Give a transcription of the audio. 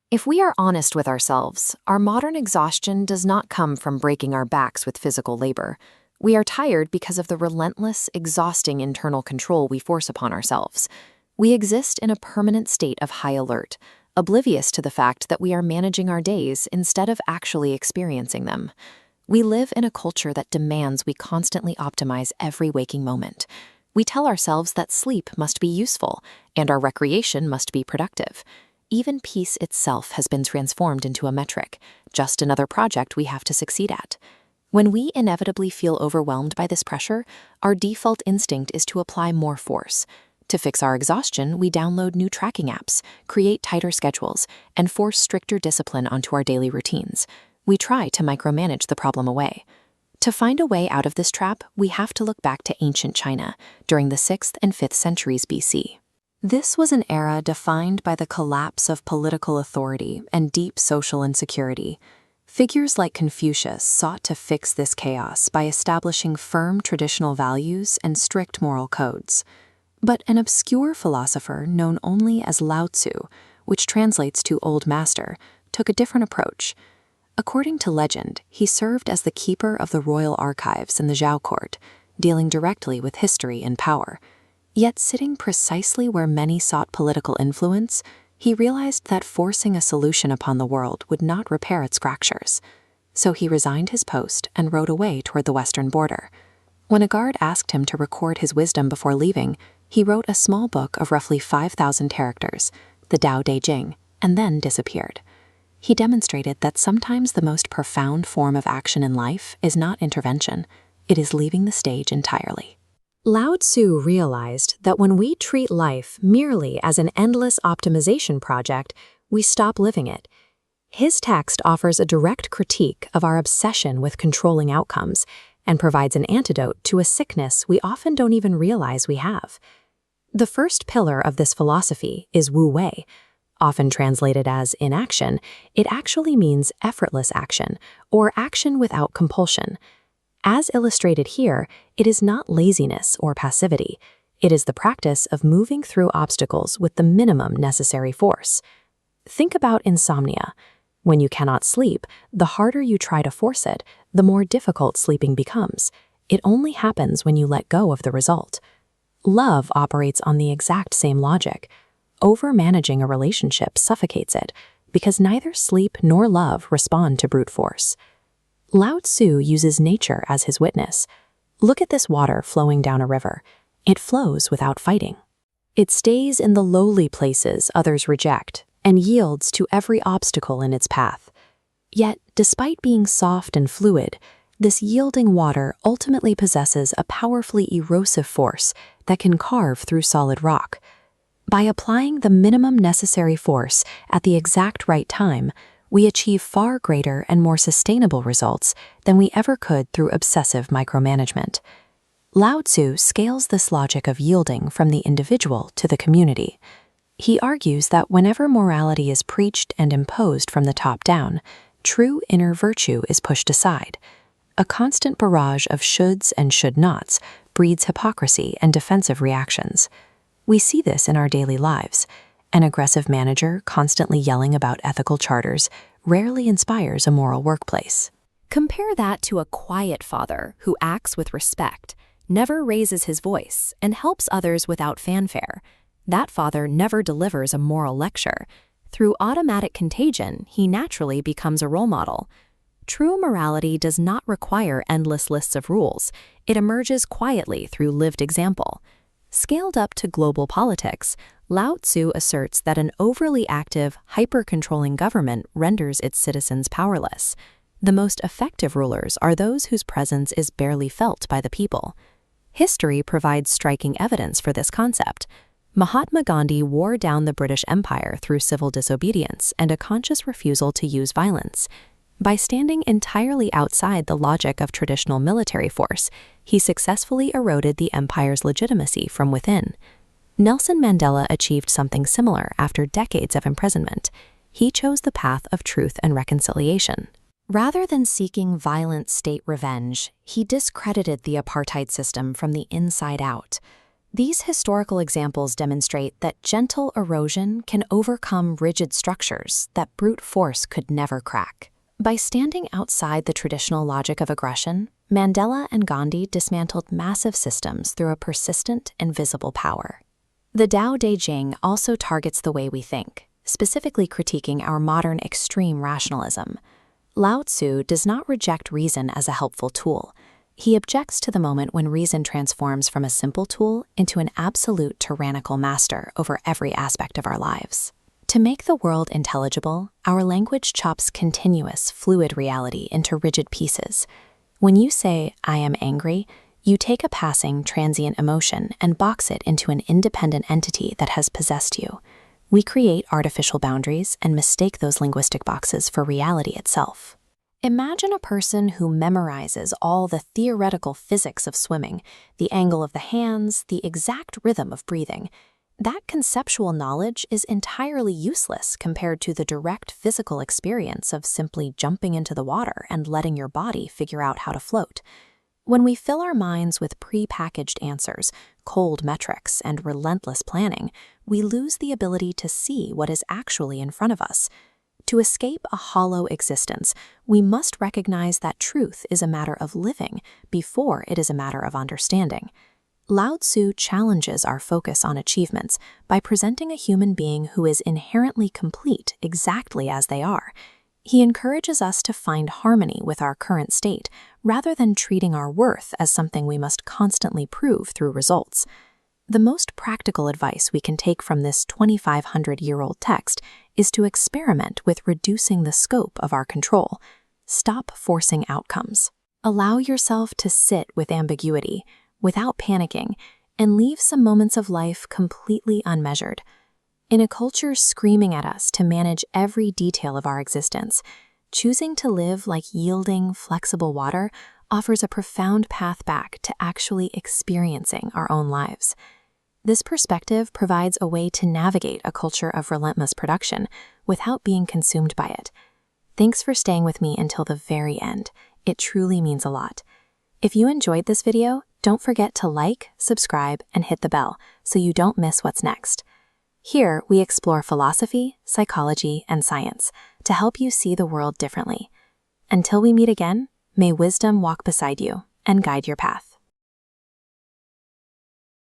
If we are honest with ourselves, our modern exhaustion does not come from breaking our backs with physical labor. We are tired because of the relentless, exhausting internal control we force upon ourselves. We exist in a permanent state of high alert, oblivious to the fact that we are managing our days instead of actually experiencing them. We live in a culture that demands we constantly optimize every waking moment. We tell ourselves that sleep must be useful and our recreation must be productive. Even peace itself has been transformed into a metric, just another project we have to succeed at. When we inevitably feel overwhelmed by this pressure, our default instinct is to apply more force. To fix our exhaustion, we download new tracking apps, create tighter schedules, and force stricter discipline onto our daily routines. We try to micromanage the problem away. To find a way out of this trap, we have to look back to ancient China, during the 6th and 5th centuries BC. This was an era defined by the collapse of political authority and deep social insecurity. Figures like Confucius sought to fix this chaos by establishing firm traditional values and strict moral codes. But an obscure philosopher known only as Lao Tzu, which translates to Old Master, took a different approach. According to legend, he served as the keeper of the royal archives in the Zhao court, dealing directly with history and power. Yet sitting precisely where many sought political influence, he realized that forcing a solution upon the world would not repair its fractures. So he resigned his post and rode away toward the western border. When a guard asked him to record his wisdom before leaving, he wrote a small book of roughly 5,000 characters, the Tao Te Ching, and then disappeared. He demonstrated that sometimes the most profound form of action in life is not intervention, it is leaving the stage entirely. Lao Tzu realized that when we treat life merely as an endless optimization project, we stop living it. His text offers a direct critique of our obsession with controlling outcomes and provides an antidote to a sickness we often don't even realize we have. The first pillar of this philosophy is Wu Wei. Often translated as inaction, it actually means effortless action, or action without compulsion. As illustrated here, it is not laziness or passivity. It is the practice of moving through obstacles with the minimum necessary force. Think about insomnia. When you cannot sleep, the harder you try to force it, the more difficult sleeping becomes. It only happens when you let go of the result. Love operates on the exact same logic. Overmanaging a relationship suffocates it, because neither sleep nor love respond to brute force. Lao Tzu uses nature as his witness. Look at this water flowing down a river. It flows without fighting. It stays in the lowly places others reject and yields to every obstacle in its path. Yet, despite being soft and fluid, this yielding water ultimately possesses a powerfully erosive force that can carve through solid rock. By applying the minimum necessary force at the exact right time, we achieve far greater and more sustainable results than we ever could through obsessive micromanagement. Lao Tzu scales this logic of yielding from the individual to the community. He argues that whenever morality is preached and imposed from the top down, true inner virtue is pushed aside. A constant barrage of shoulds and should-nots breeds hypocrisy and defensive reactions. We see this in our daily lives. An aggressive manager constantly yelling about ethical charters rarely inspires a moral workplace. Compare that to a quiet father who acts with respect, never raises his voice, and helps others without fanfare. That father never delivers a moral lecture. Through automatic contagion, he naturally becomes a role model. True morality does not require endless lists of rules. It emerges quietly through lived example. Scaled up to global politics, Lao Tzu asserts that an overly active, hyper-controlling government renders its citizens powerless. The most effective rulers are those whose presence is barely felt by the people. History provides striking evidence for this concept. Mahatma Gandhi wore down the British Empire through civil disobedience and a conscious refusal to use violence. By standing entirely outside the logic of traditional military force, he successfully eroded the empire's legitimacy from within. Nelson Mandela achieved something similar after decades of imprisonment. He chose the path of truth and reconciliation. Rather than seeking violent state revenge, he discredited the apartheid system from the inside out. These historical examples demonstrate that gentle erosion can overcome rigid structures that brute force could never crack. By standing outside the traditional logic of aggression, Mandela and Gandhi dismantled massive systems through a persistent and visible power. The Tao Te Ching also targets the way we think, specifically critiquing our modern extreme rationalism. Lao Tzu does not reject reason as a helpful tool. He objects to the moment when reason transforms from a simple tool into an absolute tyrannical master over every aspect of our lives. To make the world intelligible, our language chops continuous, fluid reality into rigid pieces. When you say, "I am angry," you take a passing, transient emotion and box it into an independent entity that has possessed you. We create artificial boundaries and mistake those linguistic boxes for reality itself. Imagine a person who memorizes all the theoretical physics of swimming, the angle of the hands, the exact rhythm of breathing. That conceptual knowledge is entirely useless compared to the direct physical experience of simply jumping into the water and letting your body figure out how to float. When we fill our minds with pre-packaged answers, cold metrics, and relentless planning, we lose the ability to see what is actually in front of us. To escape a hollow existence, we must recognize that truth is a matter of living before it is a matter of understanding. Lao Tzu challenges our focus on achievements by presenting a human being who is inherently complete exactly as they are. He encourages us to find harmony with our current state rather than treating our worth as something we must constantly prove through results. The most practical advice we can take from this 2,500-year-old text is to experiment with reducing the scope of our control. Stop forcing outcomes. Allow yourself to sit with ambiguity without panicking and leave some moments of life completely unmeasured. In a culture screaming at us to manage every detail of our existence, choosing to live like yielding, flexible water offers a profound path back to actually experiencing our own lives. This perspective provides a way to navigate a culture of relentless production without being consumed by it. Thanks for staying with me until the very end. It truly means a lot. If you enjoyed this video, don't forget to like, subscribe, and hit the bell so you don't miss what's next. Here, we explore philosophy, psychology, and science to help you see the world differently. Until we meet again, may wisdom walk beside you and guide your path.